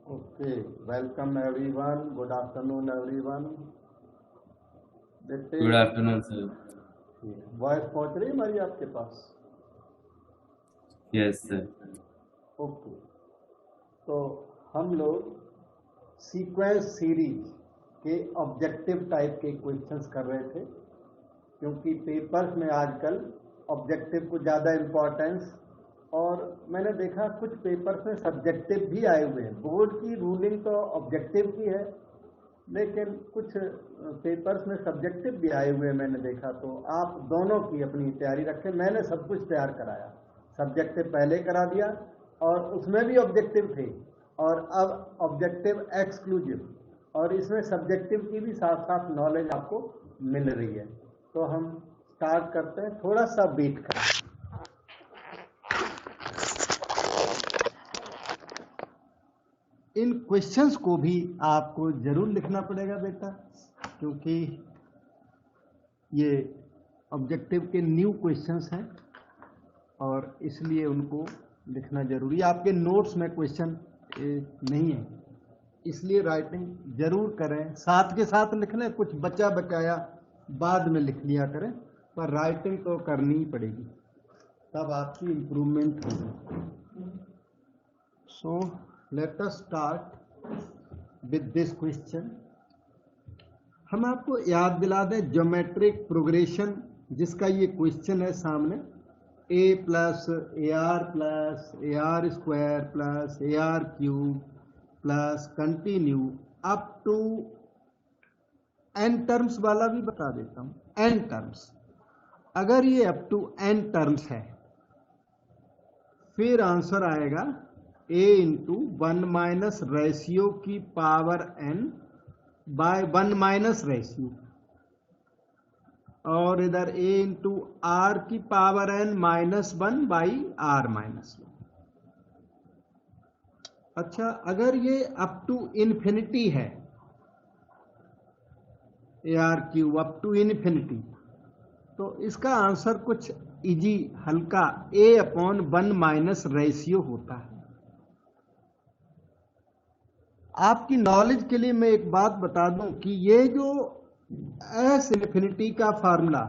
Okay, welcome everyone. Good afternoon, everyone. बेटे good afternoon sir. Voice पहुंच रही है हमारी आपके पास? Yes sir. ओके, तो हम लोग सीक्वेंस सीरीज के ऑब्जेक्टिव टाइप के क्वेश्चंस कर रहे थे, क्योंकि पेपर्स में आजकल ऑब्जेक्टिव को ज़्यादा इम्पोर्टेंस, और मैंने देखा कुछ पेपर्स में सब्जेक्टिव भी आए हुए हैं। बोर्ड की रूलिंग तो ऑब्जेक्टिव की है, लेकिन कुछ पेपर्स में सब्जेक्टिव भी आए हुए हैं मैंने देखा। तो आप दोनों की अपनी तैयारी रखें। मैंने सब कुछ तैयार कराया, सब्जेक्टिव पहले करा दिया और उसमें भी ऑब्जेक्टिव थे, और अब ऑब्जेक्टिव एक्सक्लूसिव, और इसमें सब्जेक्टिव की भी साथ साथ नॉलेज आपको मिल रही है। तो हम स्टार्ट करते हैं, थोड़ा सा वेट करें। इन क्वेश्चंस को भी आपको जरूर लिखना पड़ेगा बेटा, क्योंकि ये ऑब्जेक्टिव के न्यू क्वेश्चंस हैं और इसलिए उनको लिखना जरूरी है। आपके नोट्स में क्वेश्चन नहीं है, इसलिए राइटिंग जरूर करें, साथ के साथ लिख लें। कुछ बचा बचाया बाद में लिख लिया करें, पर राइटिंग तो करनी ही पड़ेगी, तब आपकी इम्प्रूवमेंट होगी। So let us start with this question. हम आपको याद दिला दें ज्योमेट्रिक प्रोग्रेशन, जिसका ये क्वेश्चन है सामने। a plus a are square plus a r cube plus continue up to n terms वाला भी बता देता हूं। n टर्म्स, अगर ये अप टू n टर्म्स है, फिर आंसर आएगा a इंटू 1 माइनस रेशियो की power n by 1 minus ratio, और इधर a इंटू आर की power n minus 1 by r minus 1। अच्छा, अगर ये अप टू इन्फिनिटी है, a r cube up to infinity, तो इसका आंसर कुछ इजी हल्का a अपॉन 1 माइनस रेशियो होता है। आपकी नॉलेज के लिए मैं एक बात बता दूं कि ये जो एस इन्फिनिटी का formula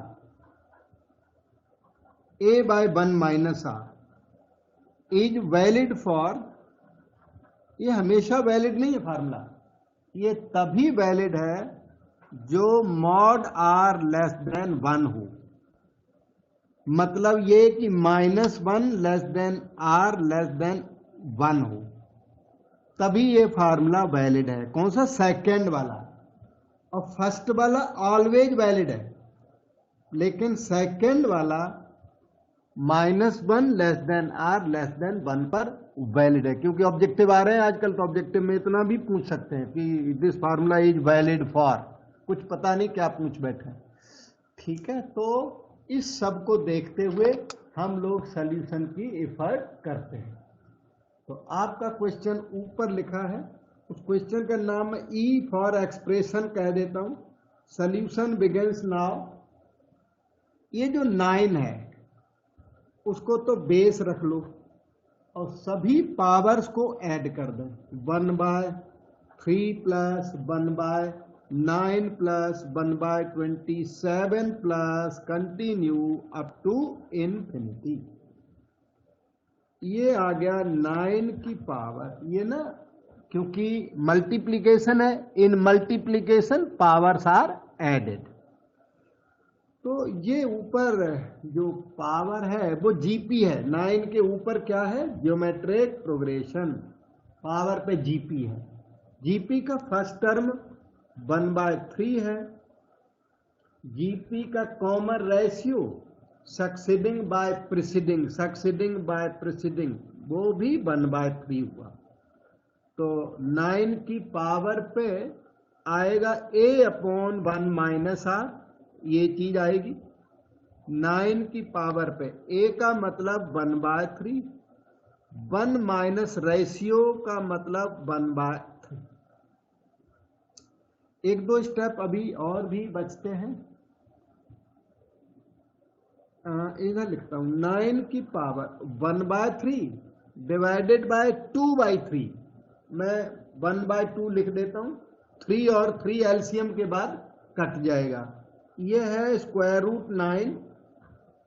a by 1 minus r is valid for, ये हमेशा वैलिड नहीं है फार्मूला, ये तभी वैलिड है जो मॉड आर लेस देन 1 हो। मतलब ये कि -1 less than r less than 1 हो, तभी ये फार्मूला वैलिड है। कौन सा? सेकंड वाला। और फर्स्ट वाला ऑलवेज वैलिड है, लेकिन सेकंड वाला -1 less than r less than 1 पर वैलिड है। क्योंकि ऑब्जेक्टिव आ रहे हैं आजकल, तो ऑब्जेक्टिव में इतना भी पूछ सकते हैं कि this formula is valid for, कुछ पता नहीं क्या पूछ बैठे। ठीक है, तो इस सब को देखते हुए हम लोग सॉल्यूशन की एफर्ट करते हैं। तो आपका क्वेश्चन ऊपर लिखा है, उस क्वेश्चन का नाम ई फॉर एक्सप्रेशन कह देता हूं। Solution begins now. ये जो 9 है उसको तो बेस रख लो और सभी पावर्स को ऐड कर दें। 1 by 3 plus 1 by 9 plus 1 by 27 plus continue up to infinity. ये आ गया 9 की पावर, ये ना, क्योंकि मल्टीप्लिकेशन है, in multiplication powers are added. तो ये ऊपर जो पावर है वो जीपी है। 9 के ऊपर क्या है? ज्योमेट्रिक प्रोग्रेशन, पावर पे जीपी है। जीपी का फर्स्ट टर्म 1/3 है। जीपी का common ratio succeeding by preceding, succeeding by preceding, वो भी 1/3 हुआ। तो 9 की पावर पे आएगा a अपॉन 1 माइनस आर, ये चीज आएगी। 9 की पावर पे a का मतलब 1/3, 1 माइनस रेशियो का मतलब 1/3। एक दो स्टेप अभी और भी बचते हैं। इधर लिखता हूं, 9 की पावर 1/3 डिवाइडेड बाय 2/3, मैं 1/2 लिख देता हूं, 3 और 3 एलसीएम के बाद कट जाएगा। यह है स्क्वायर रूट 9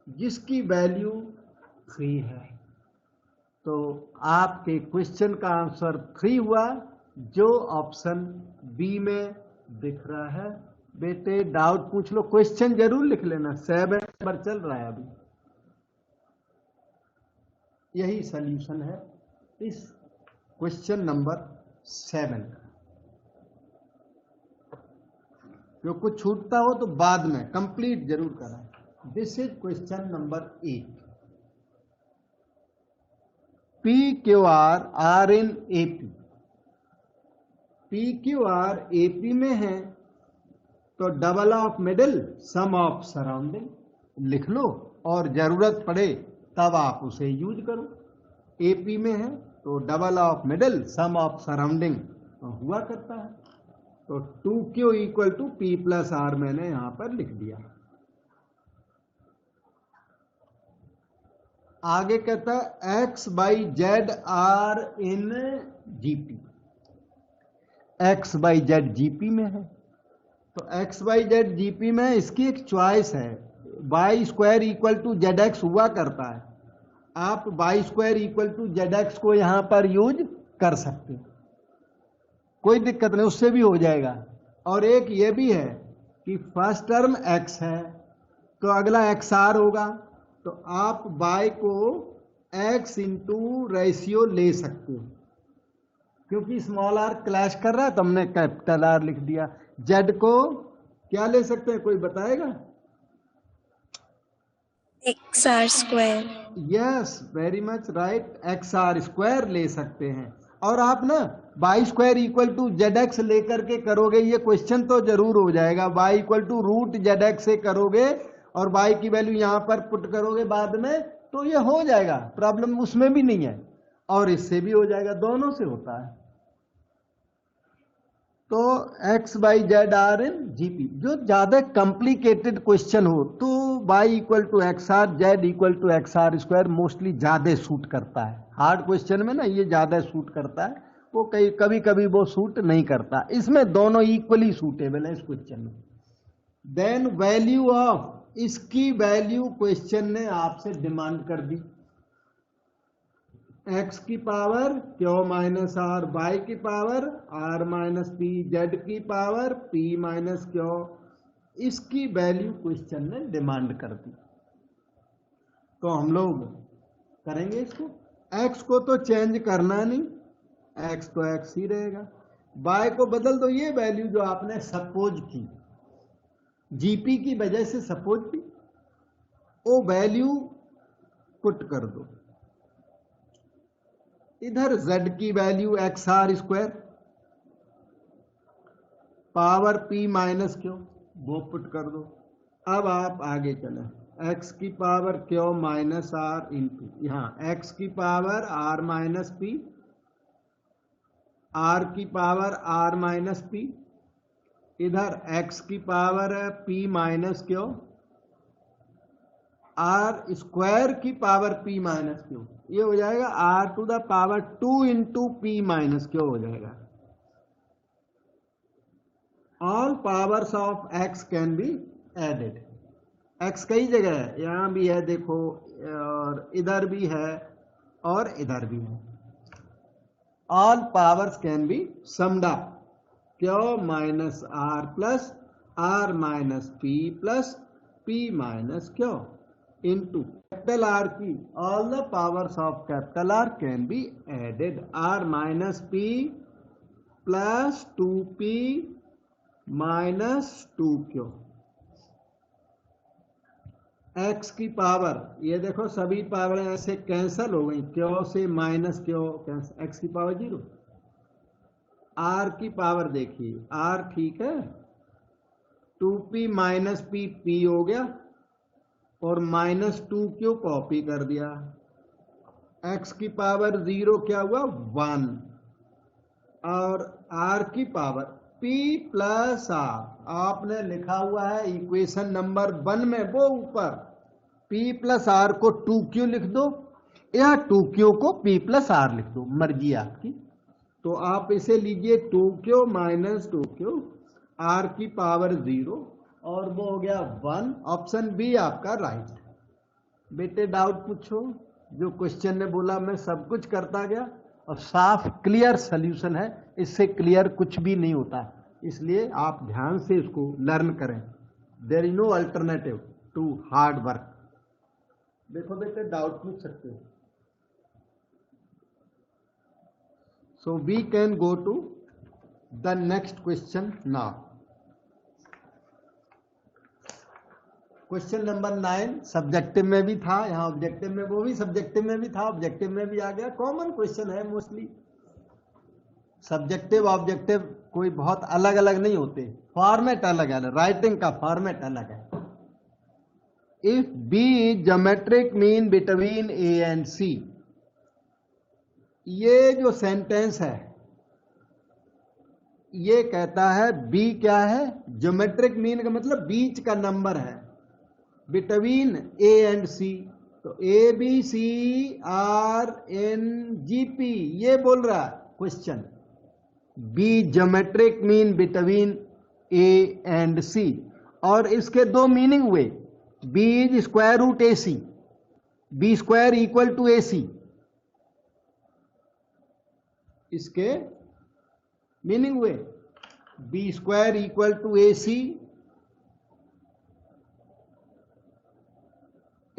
जिसकी वैल्यू 3 है। तो आपके क्वेश्चन का आंसर 3 हुआ, जो ऑप्शन बी में दिख रहा है। बेटे डाउट पूछ लो, क्वेश्चन जरूर लिख लेना, 7 नंबर चल रहा है अभी। यही सॉल्यूशन है इस क्वेश्चन नंबर 7 का। जो कुछ छूटता हो तो बाद में कंप्लीट जरूर कराएं। This is question number 8। P q r are in AP. P q r AP में है तो double of middle sum of surrounding लिख लो, और जरूरत पड़े तब आप उसे यूज करो। एपी में है तो double of middle sum of surrounding हुआ करता है। तो 2Q equal to P plus r मैंने यहां पर लिख दिया। आगे कहता है X by z r in GP. X by z GP में है तो X बाई जेड जीपी में इसकी एक चॉइस है, y square equal to z x हुआ करता है। आप y square equal to z x को यहां पर यूज कर सकते हैं, कोई दिक्कत नहीं, उससे भी हो जाएगा। और एक ये भी है कि फर्स्ट टर्म x है तो अगला XR होगा, तो आप y को x इंटू रेशियो ले सकते हो, क्योंकि स्मॉल आर क्लैश कर रहा है तो हमने कैपिटल आर लिख दिया। z को क्या ले सकते हैं, कोई बताएगा? XR square. Yes, very much right, XR square ले सकते हैं। और आप ना y square equal to z x लेकर के करोगे, ये क्वेश्चन तो जरूर हो जाएगा। Y equal to root z x से करोगे और वाई की वैल्यू यहां पर पुट करोगे बाद में, तो ये हो जाएगा, प्रॉब्लम उसमें भी नहीं है। और इससे भी हो जाएगा, दोनों से होता है। तो x by z r in GP. जो ज्यादा कॉम्प्लिकेटेड क्वेश्चन हो तो y equal to x r, z equal to x r square mostly ज्यादा सूट करता है। हार्ड क्वेश्चन में ना ये ज्यादा सूट करता है, वो कभी कभी वो सूट नहीं करता। इसमें दोनों इक्वली सूटेबल है इस क्वेश्चन में। देन वैल्यू ऑफ, इसकी वैल्यू क्वेश्चन ने आपसे डिमांड कर दी। x की power q minus r, y की power r minus p, z की पावर p माइनस क्यू, इसकी वैल्यू क्वेश्चन ने डिमांड कर दी। तो हम लोग करेंगे इसको। x को तो चेंज करना नहीं, x तो x ही रहेगा। y को बदल दो, ये वैल्यू जो आपने सपोज की, जीपी की वजह से सपोज की, वो वैल्यू पुट कर दो। इधर z की value x r square power p minus q, वो पुट कर दो। अब आप आगे चलें, x की power q minus r into, यहाँ x की power r minus p, r की पावर r माइनस पी, इधर x की पावर है p minus q, r square की पावर p माइनस क्यू, ये हो जाएगा r to the power 2 into p minus q हो जाएगा। All powers of x can be added. x कई जगह है, यहां भी है देखो, और इधर भी है और इधर भी है। All powers can be summed up, q minus r plus r minus p plus p minus q into capital R की all the powers of capital R can be added, R minus P plus 2P minus 2Q। x की power, ये देखो सभी पावरें ऐसे cancel हो गई, Q से minus Q cancel, x की पावर 0। r की पावर देखिए, r ठीक है, 2P माइनस P, P हो गया और माइनस 2Q कॉपी कर दिया। x की पावर 0 क्या हुआ, 1, और r की पावर p प्लस r, आपने लिखा हुआ है इक्वेशन नंबर 1 में, वो ऊपर p प्लस r को 2Q लिख दो या 2Q को p प्लस r लिख दो, मर्जी आपकी। तो आप इसे लीजिए 2q माइनस 2q r की पावर 0 और वो हो गया 1। ऑप्शन बी आपका राइट। बेटे डाउट पूछो। जो क्वेश्चन ने बोला मैं सब कुछ करता गया और साफ क्लियर सॉल्यूशन है, इससे क्लियर कुछ भी नहीं होता, इसलिए आप ध्यान से इसको लर्न करें। There is no alternative to hard work. देखो बेटे डाउट पूछ सकते हो। So we can go to the next question now. Question number 9 subjective में भी था, यहाँ ऑब्जेक्टिव में, वो भी सब्जेक्टिव में भी था, ऑब्जेक्टिव में भी आ गया। कॉमन क्वेश्चन है मोस्टली। सब्जेक्टिव ऑब्जेक्टिव कोई बहुत अलग अलग नहीं होते, फॉर्मेट अलग है, राइटिंग का फॉर्मेट अलग है। If b is geometric mean between a and c, ये जो सेंटेंस है ये कहता है बी क्या है, ज्योमेट्रिक मीन का मतलब बीच का नंबर है, बिटवीन ए एंड सी, तो a b c are in G P, ये बोल रहा है question. B geometric mean between a and c, और इसके दो मीनिंग हुए। B is square root a c, b square equal to a c, इसके मीनिंग हुए b square equal to a c,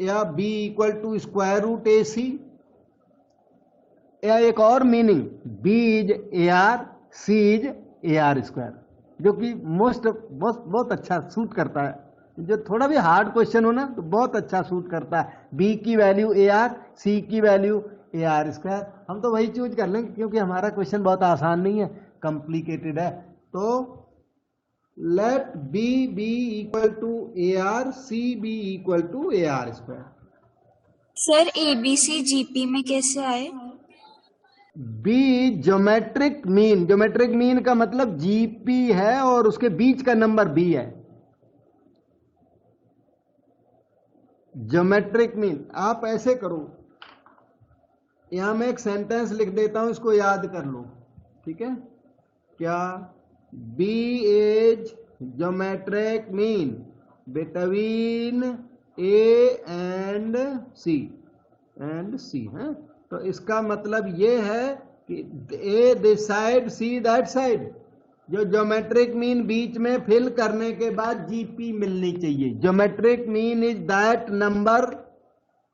या b equal to square root a c, या एक और meaning b is a r, c is a are square, जो कि बहुत अच्छा सूट करता है। जो थोड़ा भी हार्ड क्वेश्चन हो ना तो बहुत अच्छा सूट करता है। बी की वैल्यू ए आर, सी की वैल्यू ए आर स्क्वायर, हम तो वही चूज कर लेंगे क्योंकि हमारा क्वेश्चन बहुत आसान नहीं है, कॉम्प्लिकेटेड है। तो let b b equal to a r, c b equal to a are square. Sir ABC GP में कैसे आए? B geometric mean, geometric mean का मतलब जीपी है और उसके बीच का नंबर बी है। ज्योमेट्रिक मीन आप ऐसे करो, यहां मैं एक सेंटेंस लिख देता हूं, इसको याद कर लो, ठीक है? क्या? B is geometric mean between a and c, है। तो इसका मतलब ये है कि a this side, c that side. जो ज्योमेट्रिक मीन बीच में फिल करने के बाद जीपी मिलनी चाहिए। Geometric mean is that number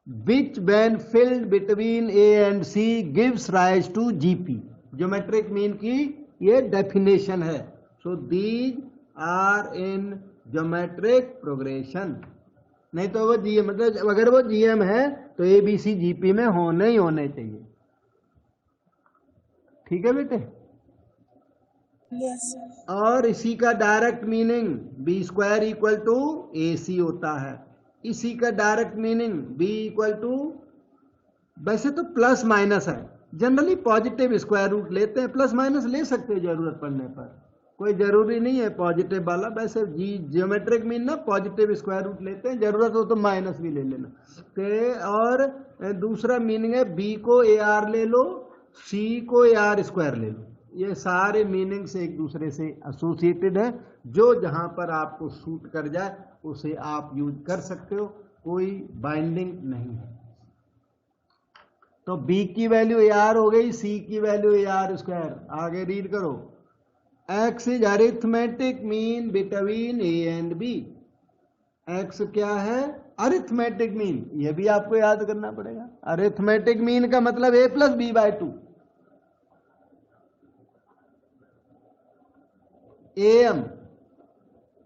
which when filled between a and c gives rise to GP. Geometric mean की ये डेफिनेशन है। So these are in geometric progression. नहीं तो वो जीएम, मतलब अगर वो जीएम है तो एबीसी जीपी में होने ही होने चाहिए। ठीक है बेटे? Yes. और इसी का direct meaning b square equal to a c होता है। इसी का direct meaning b equal to, वैसे तो प्लस माइनस है, जनरली पॉजिटिव स्क्वायर रूट लेते हैं, प्लस माइनस ले सकते हैं जरूरत पड़ने पर, कोई जरूरी नहीं है पॉजिटिव वाला। वैसे जी ज्योमेट्रिक मीन ना पॉजिटिव स्क्वायर रूट लेते हैं, जरूरत हो तो माइनस भी ले लेना। और दूसरा मीनिंग है बी को ए आर ले लो, सी को ए आर स्क्वायर ले लो। ये सारे मीनिंग से एक दूसरे से एसोसिएटेड है। जो जहां पर आपको सूट कर जाए उसे आप यूज कर सकते हो, कोई बाइंडिंग नहीं है। तो बी की वैल्यू ए आर हो गई, सी की वैल्यू ए आर स्क्वायर। आगे रीड करो। X is arithmetic mean between a and B. X क्या है? Arithmetic mean. ये भी आपको याद करना पड़ेगा। अरिथमेटिक मीन का मतलब a plus b by 2। M,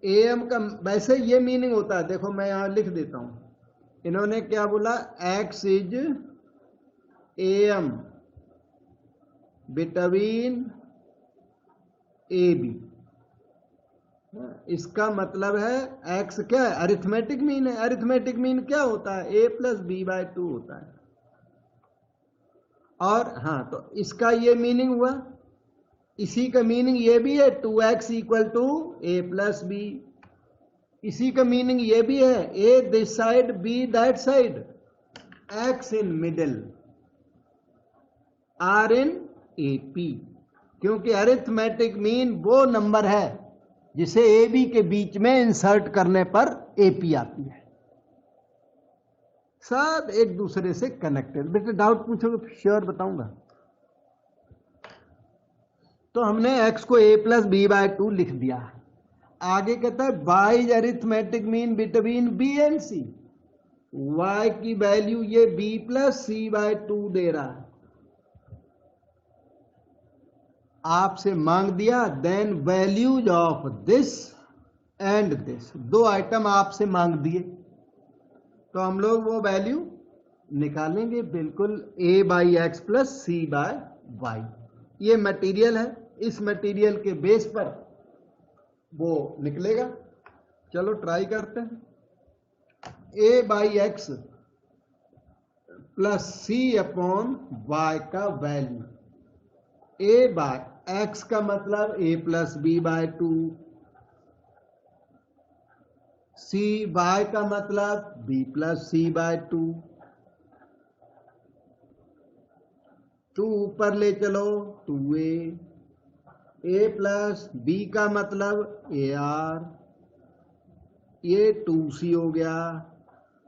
m का वैसे ये मीनिंग होता है, देखो मैं यहां लिख देता हूं। इन्होंने क्या बोला? X is m between a b. इसका मतलब है एक्स क्या है? अरिथमेटिक मीन है। अरिथमेटिक मीन क्या होता है? ए प्लस बी बाय 2 होता है। और हाँ, तो इसका ये मीनिंग हुआ। इसी का मीनिंग ये भी है 2x equal to a plus b. इसी का मीनिंग ये भी है a this side, b that side, x in middle, are in A P. क्योंकि अरिथमेटिक मीन वो नंबर है जिसे ए बी के बीच में इंसर्ट करने पर एपी आती है। सब एक दूसरे से कनेक्टेड। बेटे डाउट पूछोगे श्योर बताऊंगा। तो हमने x को a प्लस बी बाय 2 लिख दिया। आगे कहता है y is arithmetic mean between b and c। y की वैल्यू ये b प्लस सी बाय 2 दे रहा है, आपसे मांग दिया। Then values of this and this, दो आइटम आपसे मांग दिए, तो हम लोग वो वैल्यू निकालेंगे बिल्कुल। a by x plus c by y, ये मटेरियल है, इस मटेरियल के बेस पर वो निकलेगा। चलो ट्राई करते हैं। a by x plus c upon y का वैल्यू, a बाय एक्स का मतलब a plus b by 2, c by का मतलब b प्लस सी बाय 2, 2 ऊपर ले चलो 2a, a प्लस बी का मतलब ए आर, ये 2c हो गया,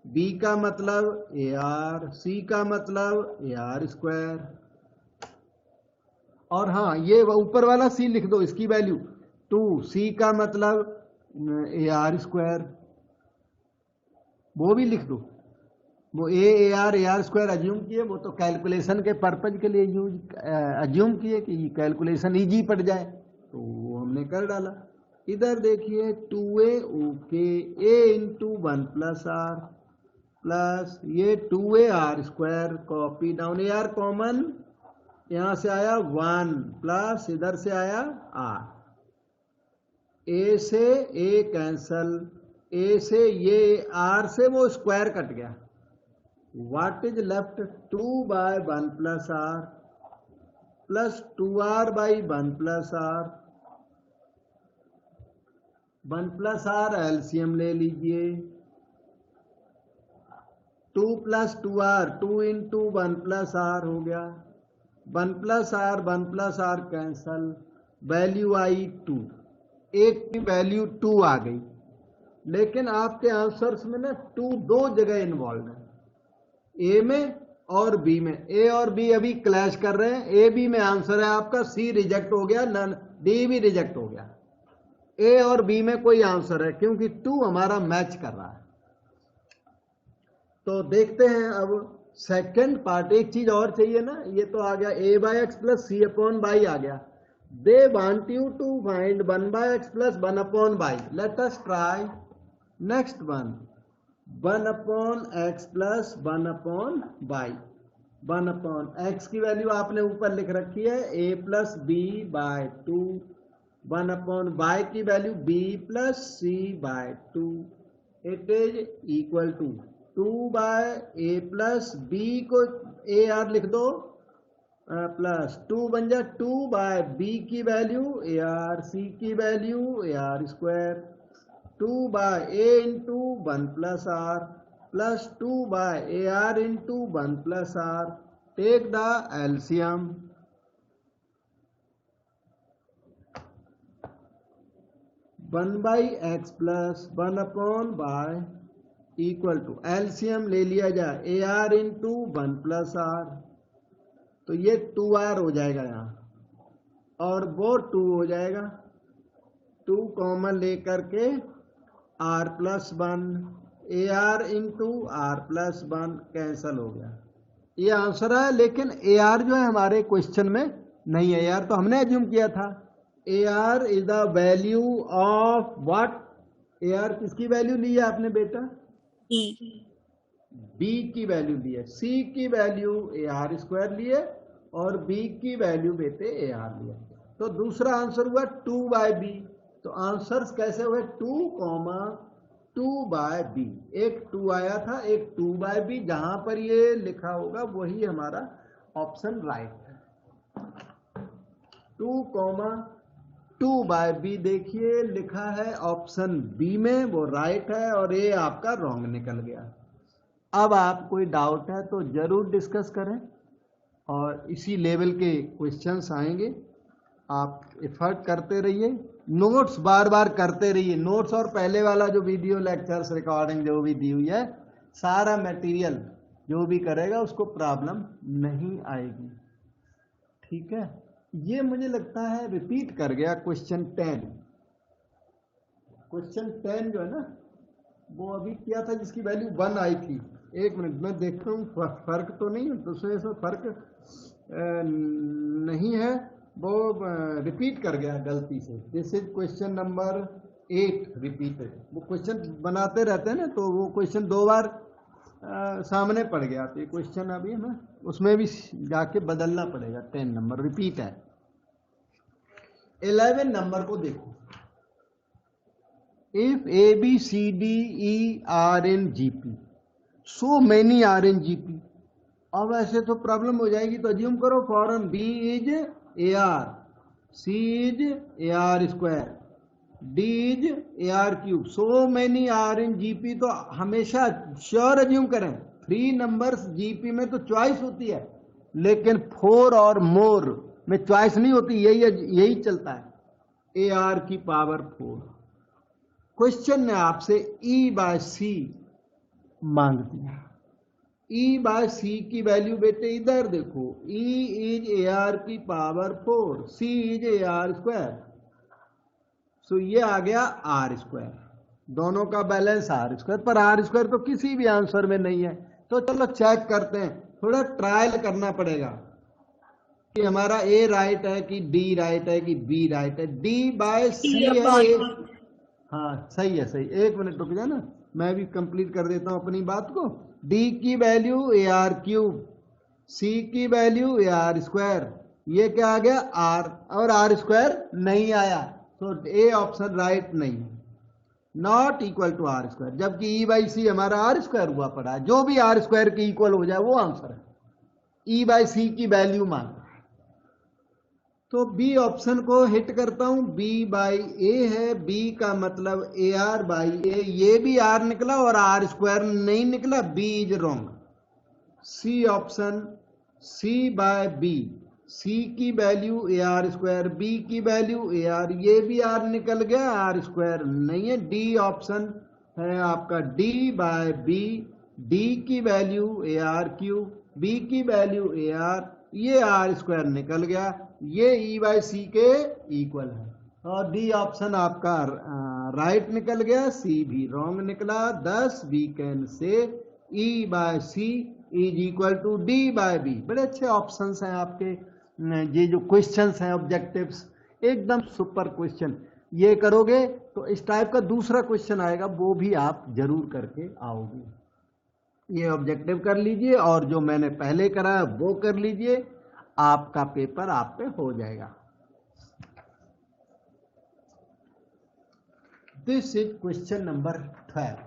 b का मतलब ए आर, सी का मतलब ए आर स्क्वायर। और हाँ ये ऊपर वाला c लिख दो, इसकी वैल्यू 2c का मतलब ए आर स्क्वायर, वो भी लिख दो। वो ए आर स्क्वायर अज्यूम किए, वो तो कैलकुलेशन के पर्पज के लिए यूज अज्यूम किए कि कैलकुलेशन इजी पड़ जाए, तो वो हमने कर डाला। इधर देखिए 2a okay, a into 1 plus r plus ये 2a r square, copy down, a r common, यहां से आया 1 प्लस इधर से आया आर, a से a कैंसल, a से ये r से वो स्क्वायर कट गया। What is left? 2 by 1 plus r plus 2r by 1 plus r, 1 plus r LCM ले लीजिए, 2 plus 2r, 2 into 1 plus r हो गया, 1 plus r कैंसल, वैल्यू आई 2, एक की वैल्यू 2 आ गई। लेकिन आपके आंसर्स में ना 2 दो जगह इन्वॉल्व है, ए में और बी में। ए और बी अभी क्लैश कर रहे हैं। ए बी में आंसर है आपका सी रिजेक्ट हो गया, नन डी भी रिजेक्ट हो गया। ए और बी में कोई आंसर है क्योंकि 2 हमारा मैच कर रहा है। तो देखते हैं अब सेकंड पार्ट। एक चीज और चाहिए ना, ये तो आ गया a by x plus c upon y आ गया। They want you to find 1 by x plus 1 upon y. Let us try next one, 1 upon x plus 1 upon y. 1 upon x की वैल्यू आपने ऊपर लिख रखी है a plus b by 2, 1 upon y की value b plus c by 2, it is equal to 2 by a plus B को A R लिख दो, प्लस 2 बन जाए 2 बाय बी की वैल्यू ए आर, सी की value A R square, 2 by a into 1 plus r plus 2 bye A r into 1 plus are. Take the LCM, one by x plus 1 upon y equal to, LCM ले लिया जाए ए r into 1 plus are, तो ये 2r हो जाएगा यहाँ और वो 2 हो जाएगा। 2 कॉमन लेकर के r plus 1, a r into r plus 1 cancel हो गया। ये आंसर है, लेकिन ए आर जो है हमारे क्वेश्चन में नहीं है। ए आर तो हमने एज्यूम किया था। A R is the value of what? A R किसकी वैल्यू ली है आपने बेटा? बी की वैल्यू ली है। सी की वैल्यू ए आर स्क्वायर लिए और बी की वैल्यू बेटे ए आर लिया। तो दूसरा आंसर हुआ 2 बाय बी। तो आंसर्स कैसे हुए? 2 बाय बी। एक 2 आया था, एक 2 बाय बी। जहां पर ये लिखा होगा वही हमारा ऑप्शन राइट है। 2 बाय बी देखिए लिखा है ऑप्शन बी में, वो राइट है और ये आपका रॉन्ग निकल गया। अब आप कोई डाउट है तो जरूर डिस्कस करें और इसी लेवल के क्वेश्चंस आएंगे। आप एफर्ट करते रहिए, नोट्स बार बार करते रहिए। नोट्स और पहले वाला जो वीडियो लेक्चर्स रिकॉर्डिंग जो भी दी हुई है, सारा मटेरियल जो भी करेगा उसको प्रॉब्लम नहीं आएगी। ठीक है, ये मुझे लगता है रिपीट कर गया क्वेश्चन 10। क्वेश्चन 10 जो है ना वो अभी किया था जिसकी वैल्यू 1 आई थी। एक मिनट मैं देखता हूँ फर्क तो नहीं है, तो उसमें फर्क नहीं है, वो रिपीट कर गया गलती से। This is question number 8 repeated. वो क्वेश्चन बनाते रहते हैं ना, तो वो क्वेश्चन 2 बार सामने पड़ गया, तो ये क्वेश्चन अभी है ना उसमें भी जाके बदलना पड़ेगा। 10 नंबर रिपीट है। 11 नंबर को देखो। If a b c d e are in GP, so many are in GP. अब ऐसे तो प्रॉब्लम हो जाएगी, तो अज्यूम करो form b is a r, c is a are square, d is a r cube, so many are in GP. तो हमेशा sure assume करें 3 नंबर्स जीपी में तो चॉइस होती है, लेकिन 4 और मोर में चॉइस नहीं होती, यही चलता है। ए आर की पावर 4। क्वेश्चन ने आपसे ई बाय सी मांग दिया। ई बाय सी की वैल्यू बेटे इधर देखो, ई इज ए आर की power 4, c is a are square, so ये आ गया आर स्क्वायर। दोनों का बैलेंस आर स्क्वायर, पर आर स्क्वायर तो किसी भी आंसर में नहीं है। तो चलो चेक करते हैं, थोड़ा ट्रायल करना पड़ेगा कि हमारा ए राइट है कि डी राइट है कि बी राइट है। डी बाय सी है, हाँ सही है, सही। एक मिनट रुक जाना, मैं भी कंप्लीट कर देता हूं अपनी बात को। डी की वैल्यू ए आर क्यूब, सी की वैल्यू ए आर स्क्वायर, ये क्या आ गया आर, और आर स्क्वायर नहीं आया, तो ए ऑप्शन राइट नहीं है, not equal to r square. जबकि ई बाई सी हमारा आर स्क्वायर हुआ पड़ा है, जो भी आर स्क्वायर के इक्वल हो जाए वो आंसर है। ई बाई सी की वैल्यू मांग, तो बी ऑप्शन को हिट करता हूं। बी बाई ए है, बी का मतलब ए आर बाई ए, ये भी आर निकला और आर स्क्वायर नहीं निकला, B is wrong. C option, C by B, C की value A R square, B की वैल्यू ए आर, ये भी आर निकल गया, आर स्क्वायर नहीं है। डी ऑप्शन है आपका डी बाय बी, डी की वैल्यू ए आर क्यूब, बी की वैल्यू ए आर, ये आर स्क्वायर निकल गया, ये ई बाई सी के इक्वल है, और डी ऑप्शन आपका राइट निकल गया, सी भी रॉन्ग निकला। दस we can say e by c is equal to d by b. बड़े अच्छे ऑप्शंस हैं आपके, ये जो क्वेश्चंस हैं ऑब्जेक्टिव्स, एकदम सुपर क्वेश्चन। ये करोगे तो इस टाइप का दूसरा क्वेश्चन आएगा, वो भी आप जरूर करके आओगे। ये ऑब्जेक्टिव कर लीजिए, और जो मैंने पहले कराया वो कर लीजिए, आपका पेपर आप पे हो जाएगा। दिस इज क्वेश्चन नंबर 12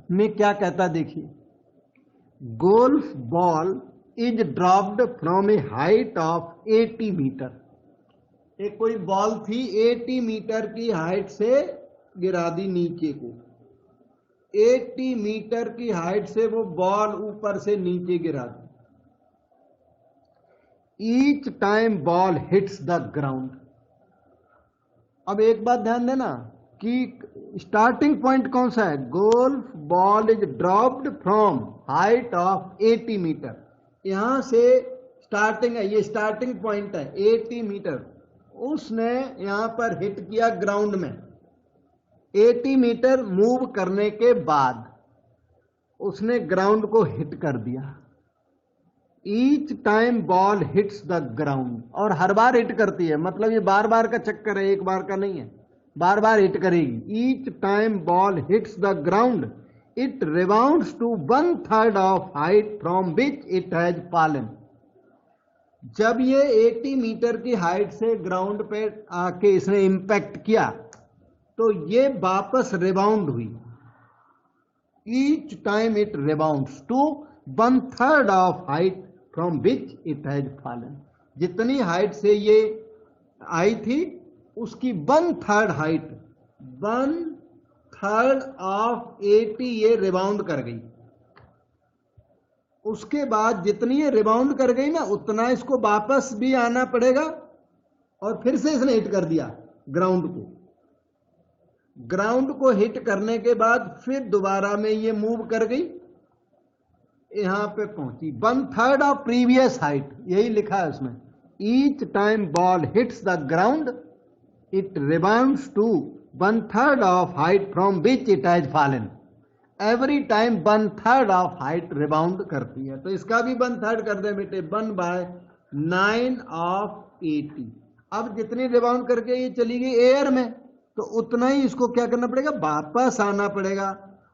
में क्या कहता देखिए, golf ball is dropped from a height of 80 metre. एक कोई बॉल थी 80 मीटर की हाइट से गिरा दी नीचे को, 80 मीटर की हाइट से वो बॉल ऊपर से नीचे गिरा दी। Each time ball hits the ground. अब एक बात ध्यान देना कि स्टार्टिंग पॉइंट कौन सा है, golf ball is dropped from height of 80 metre, यहां से स्टार्टिंग है, ये स्टार्टिंग पॉइंट है 80 मीटर। उसने यहां पर हिट किया ग्राउंड में, 80 मीटर मूव करने के बाद उसने ग्राउंड को हिट कर दिया। Each time ball hits the ground, और हर बार हिट करती है, मतलब ये बार बार का चक्कर है, एक बार का नहीं है, बार बार हिट करेगी। Each time ball hits the ground it rebounds to 1/3 of height from which it has fallen. जब ये 80 मीटर की हाइट से ग्राउंड पे आके इसने इंपैक्ट किया तो ये वापस रिबाउंड हुई। Each time it rebounds to 1/3 of height from which it has fallen. जितनी हाइट से ये आई थी उसकी 1/3 हाइट, 1/3 ऑफ 80 ये रिबाउंड कर गई। उसके बाद जितनी ये रिबाउंड कर गई ना उतना इसको वापस भी आना पड़ेगा, और फिर से इसने हिट कर दिया ग्राउंड को। ग्राउंड को हिट करने के बाद फिर दोबारा में ये मूव कर गई, यहां पे पहुंची 1/3 ऑफ प्रीवियस हाइट, यही लिखा है उसमें। Each time ball hits the ground it rebounds to 1/3 of height from which it has fallen. Every time 1/3 of height rebound करती है। तो इसका भी 1/3 कर दे बेटे, 1/9 ऑफ 80। अब जितनी रिबाउंड करके ये चली गई एयर में, तो उतना ही इसको क्या करना पड़ेगा, वापस आना पड़ेगा,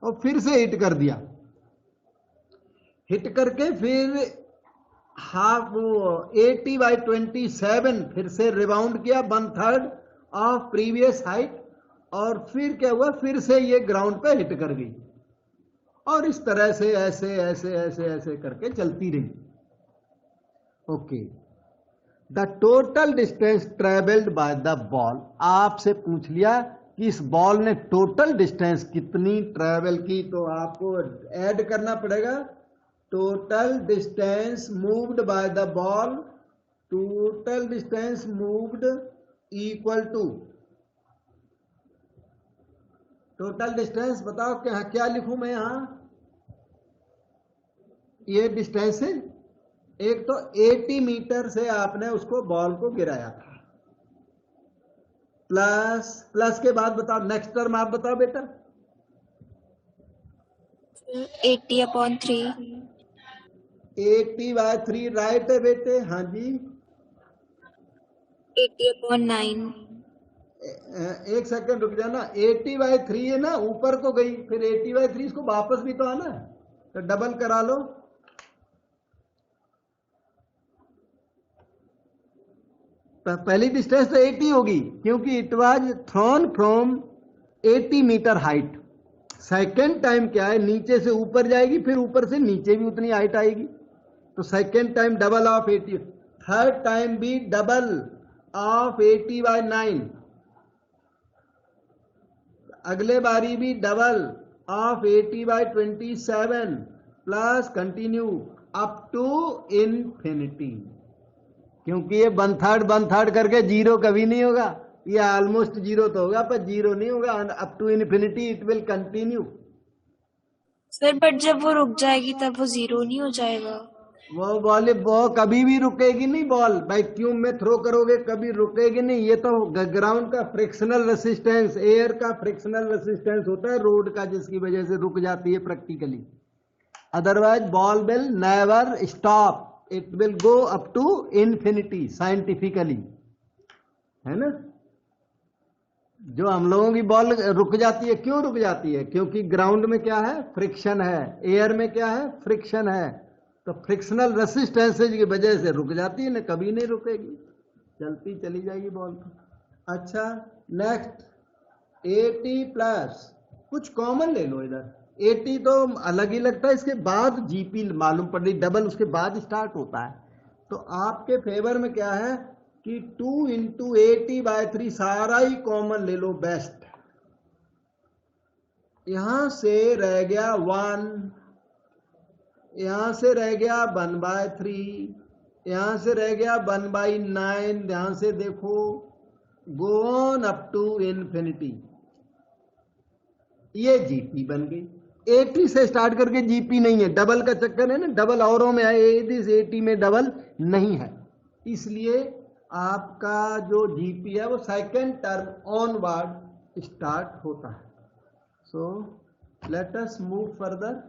और फिर से हिट कर दिया। हिट करके फिर हाफ 80/27 फिर से रिबाउंड किया 1/3 ऑफ प्रीवियस हाइट, और फिर क्या हुआ, फिर से ये ग्राउंड पे हिट कर गई, और इस तरह से ऐसे ऐसे ऐसे ऐसे करके चलती रही। Okay, the total distance travelled by the ball. आपसे पूछ लिया कि इस बॉल ने टोटल डिस्टेंस कितनी ट्रेवल की, तो आपको ऐड करना पड़ेगा total distance moved by the ball, total distance moved equal to total distance. बताओ क्या क्या लिखूं मैं यहां, ये डिस्टेंस है, एक तो 80 मीटर से आपने उसको बॉल को गिराया था, प्लस के बाद बताओ नेक्स्ट टर्म आप बताओ बेटा। 80/3। 80/3 राइट है बेटे, हाँ जी। 80/9। एक सेकंड रुक जाना, 80/3 है ना, ऊपर को गई, फिर 80/3 इसको वापस भी तो आना है, तो डबल करा लो। पहली डिस्टेंस तो 80 होगी क्योंकि it was thrown from 80 metre height. Second time क्या है, नीचे से ऊपर जाएगी, फिर ऊपर से नीचे भी उतनी हाइट आएगी, तो second time double of 80। Third time भी डबल ऑफ 80/9, अगले बारी भी double of 80/27 plus continue up to infinity. क्योंकि ये 1/3 करके जीरो कभी नहीं होगा, ये ऑलमोस्ट जीरो तो होगा पर जीरो नहीं होगा, up to infinity it will continue. Sir but जब वो रुक जाएगी तब वो 0 नहीं हो जाएगा? वो कभी भी रुकेगी नहीं, बॉल वैक्यूम में थ्रो करोगे कभी रुकेगी नहीं। ये तो ग्राउंड का फ्रिक्शनल रेसिस्टेंस, एयर का फ्रिक्शनल रेसिस्टेंस होता है रोड का, जिसकी वजह से रुक जाती है practically. Otherwise ball will never stop, it will go up to infinity scientifically, है ना। जो हम लोगों की बॉल रुक जाती है, क्यों रुक जाती है, क्योंकि ग्राउंड में क्या है, फ्रिक्शन है, एयर में क्या है, फ्रिक्शन है, तो फ्रिक्शनल रेसिस्टेंसेज की वजह से रुक जाती है, ना कभी नहीं रुकेगी, चलती चली जाएगी बॉल। अच्छा नेक्स्ट 80 प्लस, कुछ कॉमन ले लो इधर। 80 तो अलग ही लगता है, इसके बाद जीपी मालूम पड़ रही, डबल उसके बाद स्टार्ट होता है। तो आपके फेवर में क्या है कि 2 × 80/3 सारा ही कॉमन ले लो, बेस्ट। यहां से रह गया 1, यहां से रह गया 1/3, यहां से रह गया 1/9, ध्यान से देखो, go on up to infinity, ये जीपी बन गई। 80 से स्टार्ट करके जीपी नहीं है, डबल का चक्कर है ना, डबल औरों में है, 80 में डबल नहीं है, इसलिए आपका जो जीपी है वो सेकेंड टर्म ऑनवर्ड स्टार्ट होता है। So let us move further.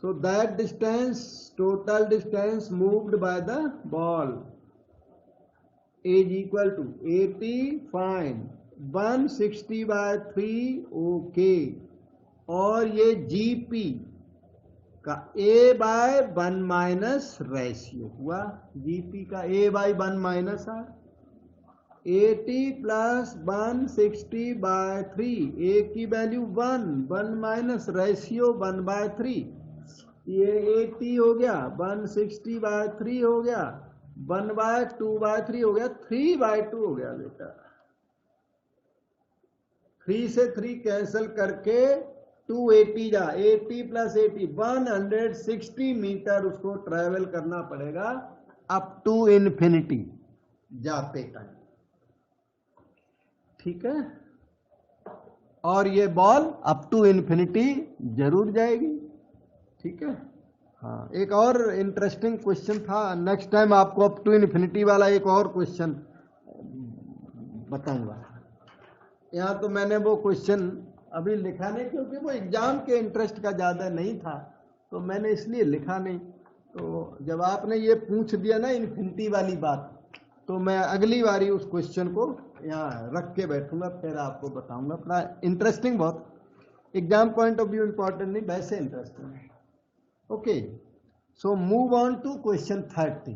So that distance, total distance moved by the ball is equal to 80, fine, 160/3, okay, और ये GP का A/1 माइनस रेशियो हुआ, GP का A/1 माइनस है 80 प्लस 160/3, A की value 1 minus ratio 1/3, ये 80 हो गया, 160/3 हो गया, 1/2/3 हो गया, 3/2 हो गया बेटा। 3 से 3 कैंसिल करके 280 जा 80 प्लस 80 160 मीटर उसको ट्रेवल करना पड़ेगा अप टू इन्फिनिटी जाते टाइम, ठीक है। और ये बॉल अप टू इन्फिनिटी जरूर जाएगी, ठीक है। हाँ, एक और इंटरेस्टिंग क्वेश्चन था, नेक्स्ट टाइम आपको अप टू इन्फिनिटी वाला एक और क्वेश्चन बताऊंगा। यहाँ तो मैंने वो क्वेश्चन अभी लिखा नहीं, क्योंकि वो एग्जाम के इंटरेस्ट का ज़्यादा नहीं था, तो मैंने इसलिए लिखा नहीं। तो जब आपने ये पूछ दिया ना इन्फिनिटी वाली बात, तो मैं अगली बारी उस क्वेश्चन को यहाँ रख के बैठूंगा, फिर आपको बताऊंगा। अपना इंटरेस्टिंग, बहुत exam point of view important नहीं, वैसे इंटरेस्टिंग है। Okay, so move on to question 30।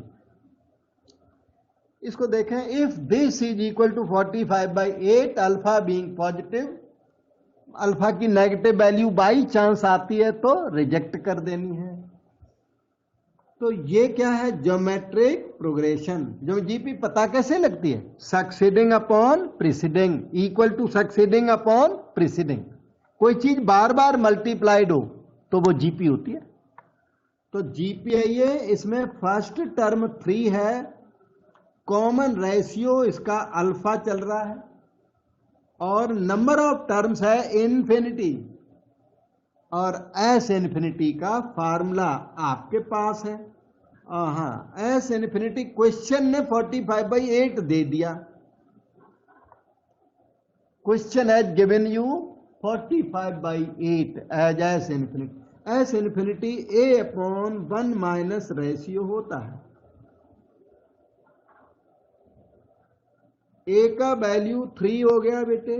इसको देखें, if this is equal to 45/8 alpha being positive, alpha की नेगेटिव वैल्यू बाई चांस आती है तो रिजेक्ट कर देनी है। तो ये क्या है, ज्योमेट्रिक प्रोग्रेशन। जो जीपी पता कैसे लगती है, succeeding upon preceding equal to succeeding upon preceding. कोई चीज बार बार मल्टीप्लाइड हो तो वो जीपी होती है। तो जीपी है ये, इसमें फर्स्ट टर्म 3 है, कॉमन रेशियो इसका अल्फा चल रहा है, और नंबर ऑफ टर्म्स है इन्फिनिटी, और एस इन्फिनिटी का फार्मूला आपके पास है। हाँ, एस इन्फिनिटी क्वेश्चन ने 45/8 दे दिया। Question as given you 45/8 as S infinity. S infinity a/1 minus ratio होता है। ए का वैल्यू 3 हो गया बेटे,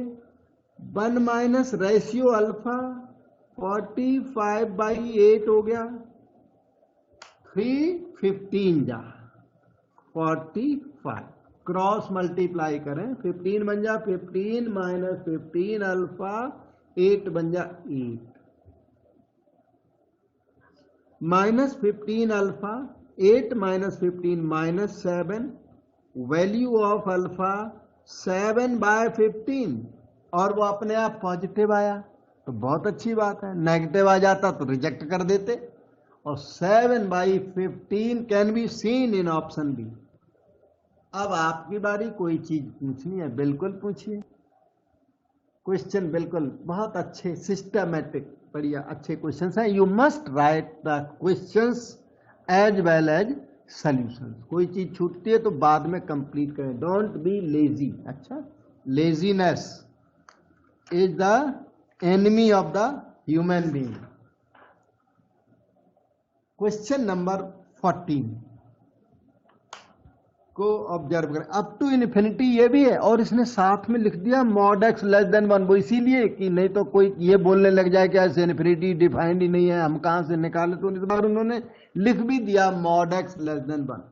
1 माइनस रेशियो अल्फा 45/8 हो गया, 3 15 जा 45, क्रॉस मल्टीप्लाई करें, 15 बन जा 15 माइनस 15 अल्फा 8 बन जा 8, minus 15 alpha 8 minus 15 minus 7, value of alpha 7/15, और वो अपने आप पॉजिटिव आया तो बहुत अच्छी बात है। नेगेटिव आ जाता तो रिजेक्ट कर देते। और 7/15 can be seen in option b. अब आपकी बारी, कोई चीज पूछनी है बिल्कुल पूछिए। क्वेश्चन बिल्कुल बहुत अच्छे, सिस्टमैटिक, बढ़िया अच्छे क्वेश्चंस हैं। You must write the questions as well as solutions. कोई चीज छूटती है तो बाद में कंप्लीट करें, डोंट बी लेजी। अच्छा, laziness is the enemy of the human being. Question number 14 को ऑब्जर्व करें। अप टू इन्फिनिटी ये भी है, और इसने साथ में लिख दिया मॉड एक्स लेस देन 1। वो इसीलिए कि नहीं तो कोई ये बोलने लग जाए कि ऐसे इन्फिनिटी डिफाइंड ही नहीं है, हम कहां से निकाले। तो इस बार उन्होंने लिख भी दिया मॉड एक्स लेस देन 1।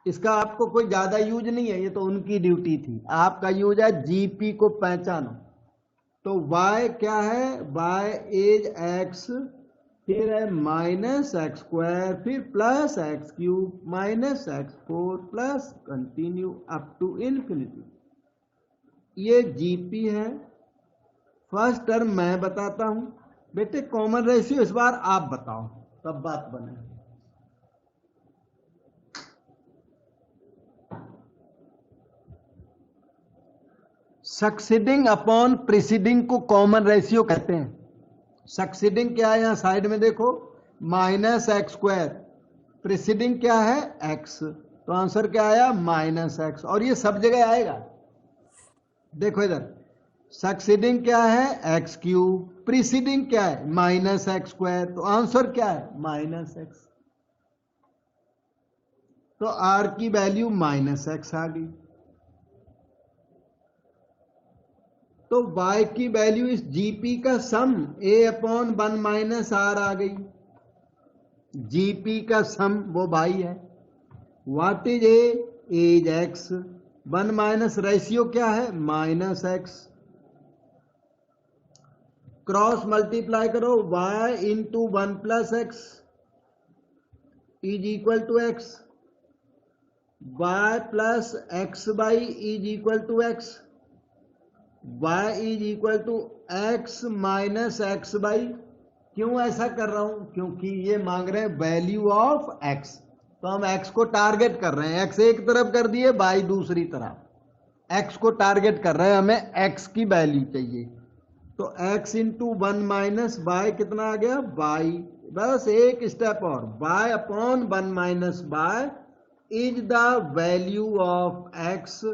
इसका आपको कोई ज्यादा यूज नहीं है, ये तो उनकी ड्यूटी थी। आपका यूज है जीपी को पहचानो। तो y क्या है, y इज x, फिर है माइनस एक्स स्क्वायर, फिर plus x cube, minus x4 plus continue up to infinity. ये जीपी है। फर्स्ट टर्म मैं बताता हूं बेटे, कॉमन रेशियो इस बार आप बताओ तब बात बने। सक्सीडिंग अपॉन प्रीसीडिंग को कॉमन रेशियो कहते हैं। सक्सीडिंग क्या है, यहां साइड में देखो, माइनस एक्स स्क्वायर, प्रीसीडिंग क्या है एक्स, तो आंसर क्या आया माइनस एक्स। और ये सब जगह आएगा, देखो इधर, सक्सीडिंग क्या है एक्स क्यूब, प्रीसीडिंग क्या है माइनस एक्स स्क्वायर, तो आंसर क्या है माइनस एक्स। तो आर की वैल्यू माइनस एक्स आ गई। तो y की वैल्यू इस जीपी का सम a/1 माइनस आर आ गई। जीपी का सम वो y है। What is a is x, 1 minus ratio क्या है माइनस एक्स। क्रॉस मल्टीप्लाई करो, y into 1 plus x is equal to x, y plus x by is equal to x. y is equal to x minus x by, क्यों ऐसा कर रहा हूं, क्योंकि ये मांग रहे हैं वैल्यू ऑफ x, तो हम x को टारगेट कर रहे हैं, x एक तरफ कर दिए, y दूसरी तरफ, x को टारगेट कर रहे हैं, हमें x की वैल्यू चाहिए, तो x इंटू 1 माइनस y कितना आ गया y, बस एक स्टेप और, y upon 1 minus y is the value of x,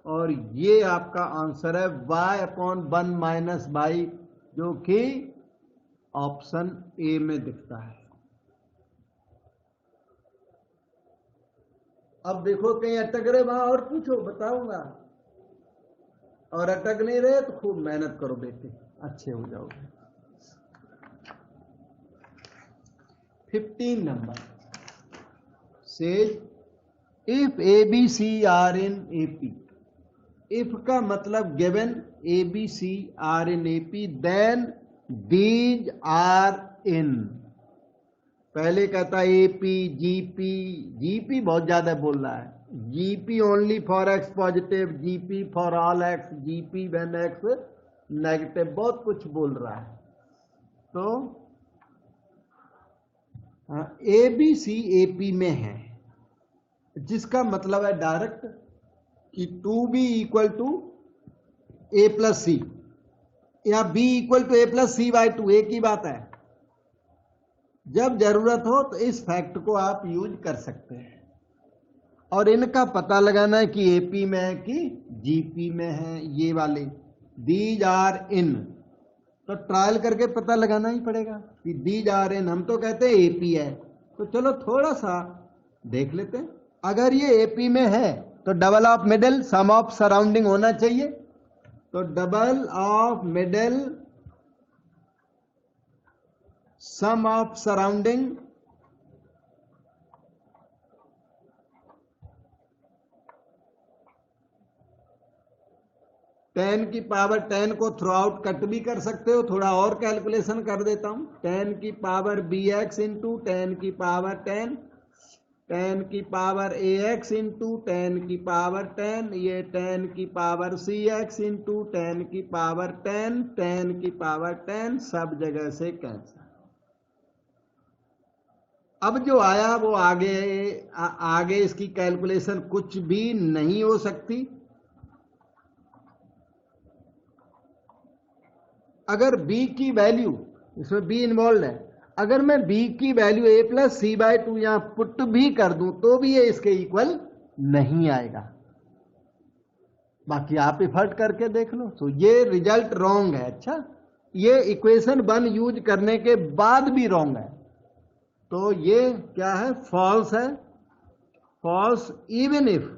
और ये आपका आंसर है y अपॉन 1 माइनस y, जो कि ऑप्शन ए में दिखता है। अब देखो कहीं अटक रहे वहां और पूछो, बताऊंगा, और अटक नहीं रहे तो खूब मेहनत करो बेटे, अच्छे हो जाओगे। 15 number says if a b c are in A P, if का मतलब given a b c are in A P then these are in, पहले कहता एपी जीपी, जीपी बहुत ज्यादा बोल रहा है, GP only for x positive, GP for all x, GP when x negative, बहुत कुछ बोल रहा है। तो a b C A P में है, जिसका मतलब है डायरेक्ट कि 2b equal to a plus c, या b equal to a plus c by 2, एक ही बात है। जब जरूरत हो तो इस फैक्ट को आप यूज कर सकते हैं, और इनका पता लगाना है कि एपी में है कि जीपी में है, ये वाले दीज आर इन, तो ट्रायल करके पता लगाना ही पड़ेगा कि दीज आर इन, हम तो कहते हैं एपी है, तो चलो थोड़ा सा देख लेते हैं। अगर ये एपी में है तो double of middle sum of surrounding होना चाहिए, तो double of middle sum of surrounding, ten की पावर 10 को थ्रू आउट कट भी कर सकते हो, थोड़ा और कैलकुलेशन कर देता हूं, 10 की पावर बी एक्स इंटू 10 की पावर 10, 10 की पावर ए एक्स इंटू 10 की पावर 10, ये 10 की पावर सी एक्स इंटू 10 की पावर 10, 10 की पावर 10, सब जगह से कैंसिल। अब जो आया वो आगे इसकी कैलकुलेशन कुछ भी नहीं हो सकती। अगर b की वैल्यू, इसमें b इन्वॉल्व है, अगर मैं b की value a plus c by 2 यहां पुट भी कर दूं तो भी ये इसके इक्वल नहीं आएगा, बाकी आप इफर्ट करके देख लो। तो ये रिजल्ट रॉन्ग है। अच्छा, ये इक्वेशन 1 यूज करने के बाद भी रॉन्ग है, तो ये क्या है, फॉल्स है, false even if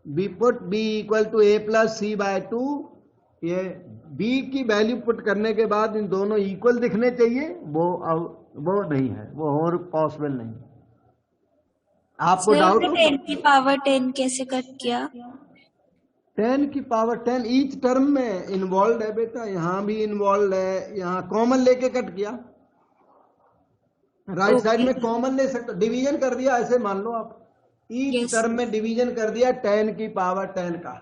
b put b equal to a plus c by 2, ये b की वैल्यू पुट करने के बाद इन दोनों इक्वल दिखने चाहिए, वो नहीं है, वो और पॉसिबल नहीं। आपको डाउट हो? 10 की पावर 10 कैसे कट किया? 10 की पावर 10 ईच टर्म में इन्वॉल्व है बेटा, यहां भी इन्वॉल्व है, यहां कॉमन लेके कट किया, राइट साइड में कॉमन ले सकते, डिवीजन कर दिया, ऐसे मान लो आप, ईच टर्म में डिवीजन कर दिया 10 की पावर 10 का,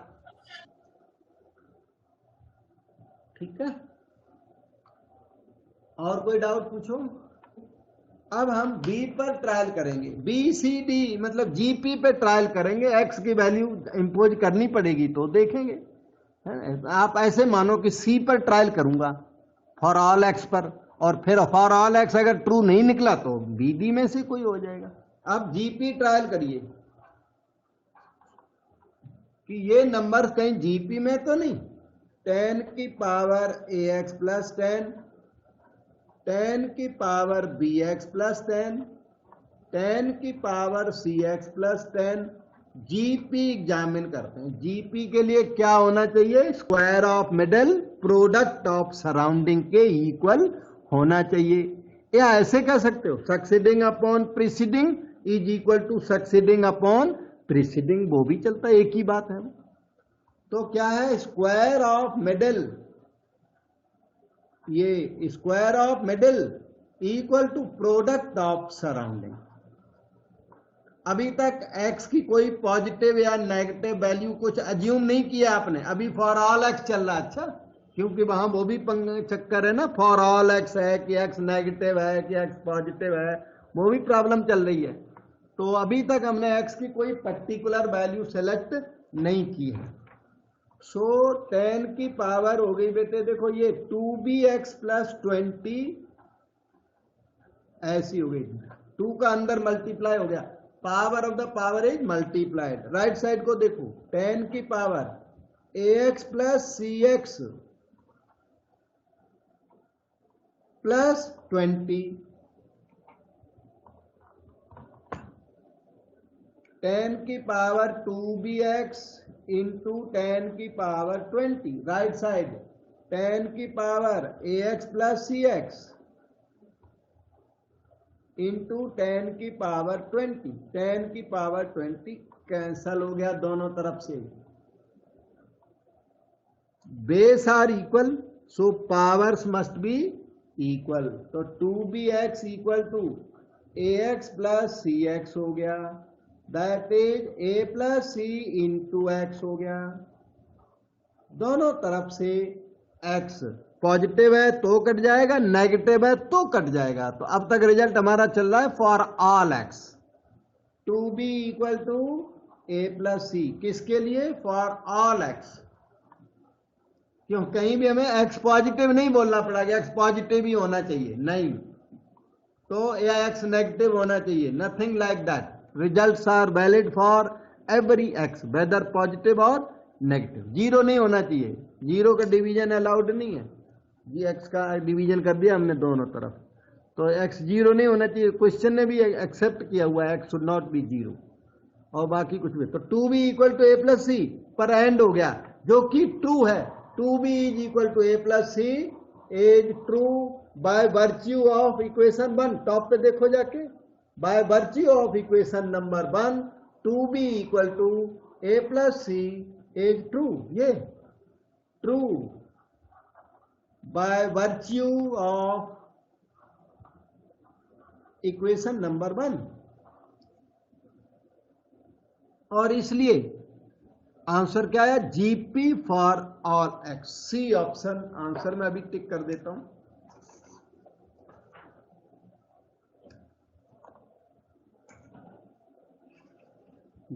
ठीक है। और कोई डाउट पूछो। अब हम b पर ट्रायल करेंगे, बी सी डी मतलब जीपी पे ट्रायल करेंगे, x की वैल्यू इंपोज करनी पड़ेगी तो देखेंगे। आप ऐसे मानो कि c पर ट्रायल करूंगा फॉर ऑल x पर, और फिर फॉर ऑल x अगर ट्रू नहीं निकला तो बी डी में से कोई हो जाएगा। अब जीपी ट्रायल करिए कि ये नंबर कहीं जीपी में तो नहीं, 10 की पावर ax प्लस 10, 10 की पावर bx प्लस 10, 10 की power cx plus 10, GP examine करते हैं। जीपी के लिए क्या होना चाहिए, square of middle product of surrounding के इक्वल होना चाहिए, या ऐसे कह सकते हो succeeding upon preceding is equal to succeeding upon preceding, वो भी चलता है, एक ही बात है। तो क्या है, स्क्वायर ऑफ मिडिल, ये square of middle equal to product of surrounding, अभी तक x की कोई पॉजिटिव या नेगेटिव वैल्यू कुछ अज्यूम नहीं किया आपने, अभी फॉर ऑल x चल रहा है। अच्छा, क्योंकि वहां वो भी चक्कर है ना, फॉर ऑल x है कि x नेगेटिव है कि x पॉजिटिव है, वो भी प्रॉब्लम चल रही है। तो अभी तक हमने x की कोई पर्टिकुलर वैल्यू सेलेक्ट नहीं की है। सो 10 की पावर हो गई बेटे, देखो ये 2bx प्लस 20 ऐसी हो गई, 2 का अंदर मल्टीप्लाई हो गया, power of the power is multiplied. Right side को देखो, 10 की power ax plus cx plus 20, 10 की पावर 2bx इंटू 10 की पावर 20। राइट साइड 10 की power ax plus cx into 10 की पावर 20, 10 की पावर 20 कैंसल हो गया दोनों तरफ से। Base are equal, so powers must be equal. तो 2bx equal to ax plus cx हो गया, that is a plus c into x हो गया। दोनों तरफ से x पॉजिटिव है तो कट जाएगा, नेगेटिव है तो कट जाएगा। तो अब तक रिजल्ट हमारा चल रहा है for all x। 2b equal to a plus c, किसके लिए? For all x। क्यों? कहीं भी हमें x पॉजिटिव नहीं बोलना पड़ा कि x पॉजिटिव ही होना चाहिए, नहीं, तो या x नेगेटिव होना चाहिए, nothing like that. Results are valid for every x, whether positive और नेगेटिव। जीरो नहीं होना चाहिए, जीरो का डिवीजन अलाउड नहीं है जी, x का डिवीजन कर दिया हमने दोनों तरफ, तो x जीरो नहीं होना चाहिए। क्वेश्चन ने भी एक्सेप्ट किया हुआ है x should not be zero, और बाकी कुछ भी। तो 2b equal to a plus c पर एंड हो गया, जो कि ट्रू है। 2b is equal to a plus c is true by virtue of equation 1। Top पे देखो जाके, by virtue of equation number 1 2b equal to a plus c is true. ये true by virtue of equation number 1, और इसलिए answer क्या है? GP for all x, c option answer में अभी टिक कर देता हूं।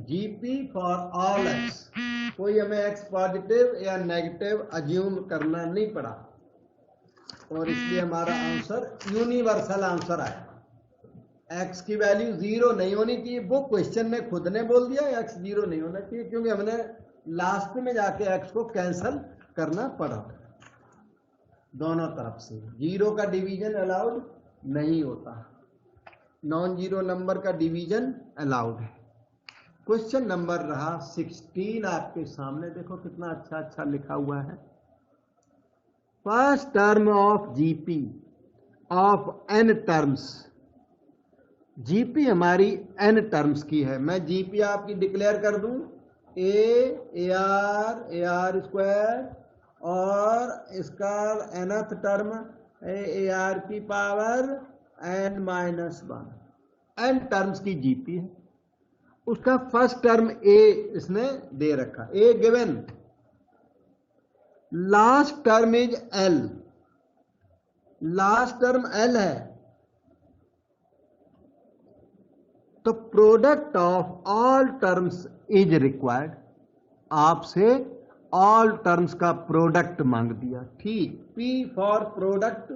जीपी फॉर ऑल एक्स, कोई हमें एक्स पॉजिटिव या नेगेटिव अज्यूम करना नहीं पड़ा, और इसलिए हमारा आंसर यूनिवर्सल आंसर आया। एक्स की वैल्यू जीरो नहीं होनी चाहिए, वो क्वेश्चन ने खुद ने बोल दिया एक्स जीरो नहीं होना चाहिए, क्योंकि हमने लास्ट में जाके एक्स को कैंसल करना पड़ा। दोनों तरफ से जीरो का डिवीजन अलाउड नहीं होता, नॉन जीरो नंबर का डिवीजन अलाउड है। क्वेश्चन नंबर रहा 16 आपके सामने, देखो कितना अच्छा अच्छा लिखा हुआ है। First term of GP of n terms, GP हमारी एन टर्म्स की है। मैं जीपी आपकी डिक्लेयर कर दूं ए आर स्क्वायर, और इसका nth टर्म ए आर की power n minus 1, n terms की जीपी है। उसका फर्स्ट टर्म ए इसने दे रखा, a given, last term is l, last term l है, तो product of all terms is required. आपसे ऑल टर्म्स का प्रोडक्ट मांग दिया, ठीक। P for product,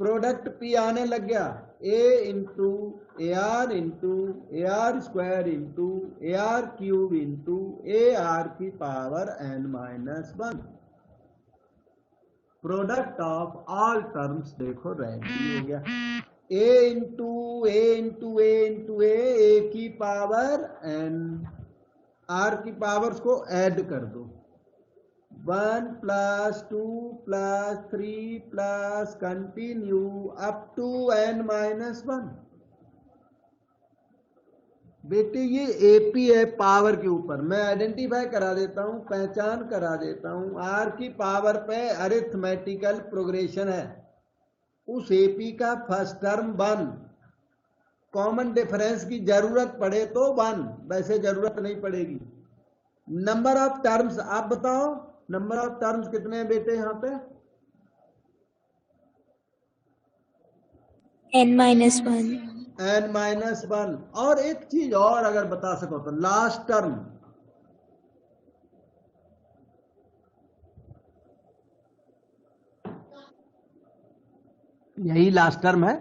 product p आने लग गया, a into a are square into a r cube into a r की power n minus 1। Product of all terms देखो रेडी हो गया, a into a into a into a की power n, r की powers को add कर दो, 1 plus 2 plus 3 plus continue up to n minus 1। बेटे ये एपी है पावर के ऊपर, मैं आइडेंटिफाई करा देता हूं, पहचान करा देता हूं। आर की पावर पे अरिथमेटिकल प्रोग्रेशन है, उस एपी का फर्स्ट टर्म 1 कॉमन डिफरेंस की जरूरत पड़े तो 1, वैसे जरूरत नहीं पड़ेगी। नंबर ऑफ टर्म्स आप बताओ, नंबर ऑफ टर्म्स कितने हैं बेटे यहाँ पे? n-1। n-1। और एक चीज और अगर बता सको तो, लास्ट टर्म यही लास्ट टर्म है,